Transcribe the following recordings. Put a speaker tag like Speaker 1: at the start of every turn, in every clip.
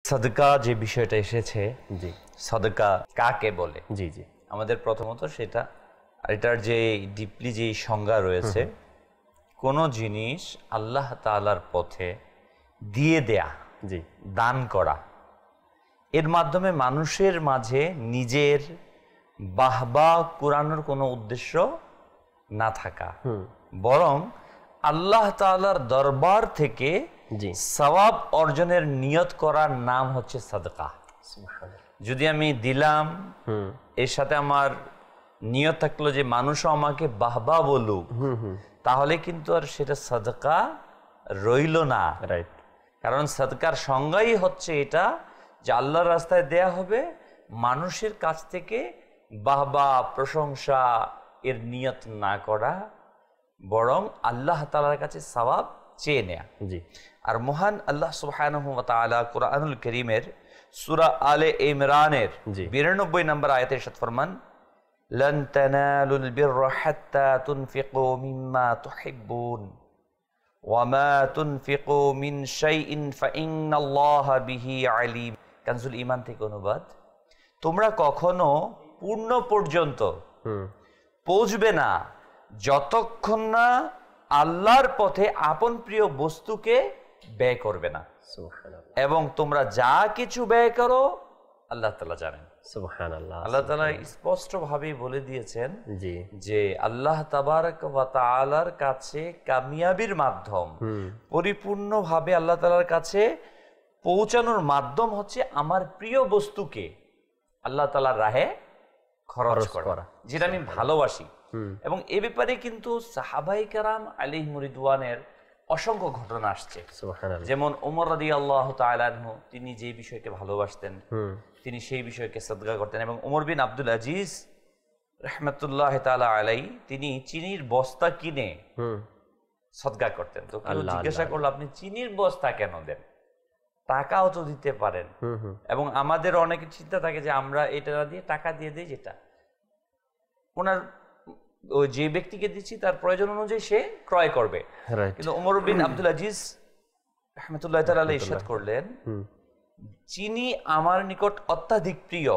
Speaker 1: সাদকা যে বিষয়টা এসেছে,
Speaker 2: জি
Speaker 1: সাদকা কাকে বলে?
Speaker 2: জি জি
Speaker 1: আমাদের প্রথমত সেটা, এটার যে ডিপলি যে সংজ্ঞা রয়েছে, কোনো জিনিস আল্লাহ তাআলার পথে দিয়ে দেয়া,
Speaker 2: জি
Speaker 1: দান করা, এর মাধ্যমে মানুষের মাঝে নিজের বাহবা কুরানোর কোনো উদ্দেশ্য না থাকা, বরং আল্লাহ তাআলার দরবার থেকে
Speaker 2: জি
Speaker 1: সওয়াব অর্জনের নিয়ত করার নাম হচ্ছে সাদকা। যদি আমি দিলাম, এর সাথে আমার নিয়ত থাকলো যে মানুষও আমাকে বাহবা বলুক, তাহলে কিন্তু আর সেটা সাদকা রইল না।
Speaker 2: রাইট।
Speaker 1: কারণ সাদকার সংজ্ঞাই হচ্ছে এটা যে আল্লাহর রাস্তায় দেয়া হবে, মানুষের কাছ থেকে বাহবা প্রশংসা এর নিয়ত না করা, বরং আল্লাহ তাআলার কাছে সওয়াব চেয়ে নেয়া।
Speaker 2: জি
Speaker 1: আর মহান আল্লাহ সুবহানাহু ওয়া তাআলা কুরআনুল কারীমের সূরা আলে ইমরানের 92 নম্বর আয়াতে ইরশাদ ফরমান, লান তানালুল বিররা হাত্তা তুনফিকু মিম্মা তুহিব্বুন ওয়া মা তুনফিকু মিন শাইইন ফাইন্নাল্লাহা বিহি আলিম। কানজুল ঈমান থেকে অনুবাদ, তোমরা কখনো পূর্ণ পর্যন্ত পৌঁছবে না যতক্ষণ না আল্লাহর পথে আপন প্রিয় বস্তুকে ব্যয় করবে না, এবং তোমরা যা কিছু ব্যয় করো আল্লাহ তাআলা জানেন।
Speaker 2: সুবহানাল্লাহ।
Speaker 1: আল্লাহ তাআলা স্পষ্ট ভাবে বলে দিয়েছেন
Speaker 2: জি
Speaker 1: যে আল্লাহ তাবারক ওয়া তাআলার কাছে কামিয়াবির মাধ্যম, পরিপূর্ণভাবে আল্লাহ তাআলার কাছে পৌঁছানোর মাধ্যম হচ্ছে আমার প্রিয় বস্তুকে আল্লাহ তাআলার রাহে খরচ করা, যেটা আমি ভালোবাসি। এবং এ ব্যাপারে কিন্তু সাহাবায়ে কেরাম আলাইহিম রিদওয়ানের অসংখ্য ঘটনা আসছে। যেমন ওমর রাদিয়াল্লাহু তাআলা আনহু, তিনি যে বিষয়কে ভালোবাসতেন তিনি সেই বিষয়কে সাদকা করতেন। এবং ওমর বিন আব্দুল আজিজ রাহমাতুল্লাহ তাআলা আলাইহি, তিনি চিনির বস্তা কিনে সাদকা করতেন। তো কেউ জিজ্ঞাসা করলো, আপনি চিনির বস্তা কেন দেন? টাকাও তো দিতে পারেন। এবং আমাদের অনেকের চিন্তা থাকে যে আমরা এটা না দিয়ে টাকা দিয়ে দিই, যেটা ওনার ওই যে ব্যক্তিকে দিচ্ছি তার প্রয়োজন অনুযায়ী সে ক্রয় করবে। কিন্তু ওমর বিন আব্দুল আজিজ রাহমাতুল্লাহ তাআলা আলাইহি ইরশাদ করলেন, চিনি আমার নিকট অত্যাধিক প্রিয়,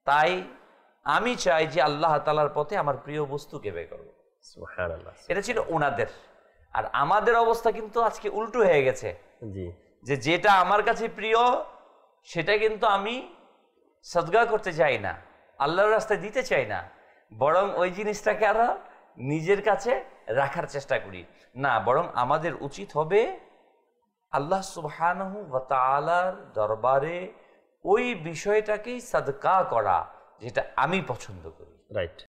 Speaker 1: তাই আমি চাই যে আল্লাহ তাআলার পথে আমার প্রিয় বস্তুকে ব্যয় করব।
Speaker 2: সুবহানাল্লাহ।
Speaker 1: এটা ছিল ওনাদের। আর আমাদের অবস্থা কিন্তু আজকে উল্টো হয়ে গেছে,
Speaker 2: জি
Speaker 1: যে যেটা আমার কাছে প্রিয় সেটা কিন্তু আমি সাদকা করতে চাই না, আল্লাহর রাস্তায় দিতে চাই না, বরং ওই জিনিসটাকে আরো নিজের কাছে রাখার চেষ্টা করি। না, বরং আমাদের উচিত হবে আল্লাহ সুবহানাহু ওয়া তাআলার দরবারে ওই বিষয়টাকেই সাদকা করা যেটা আমি পছন্দ করি।
Speaker 2: রাইট।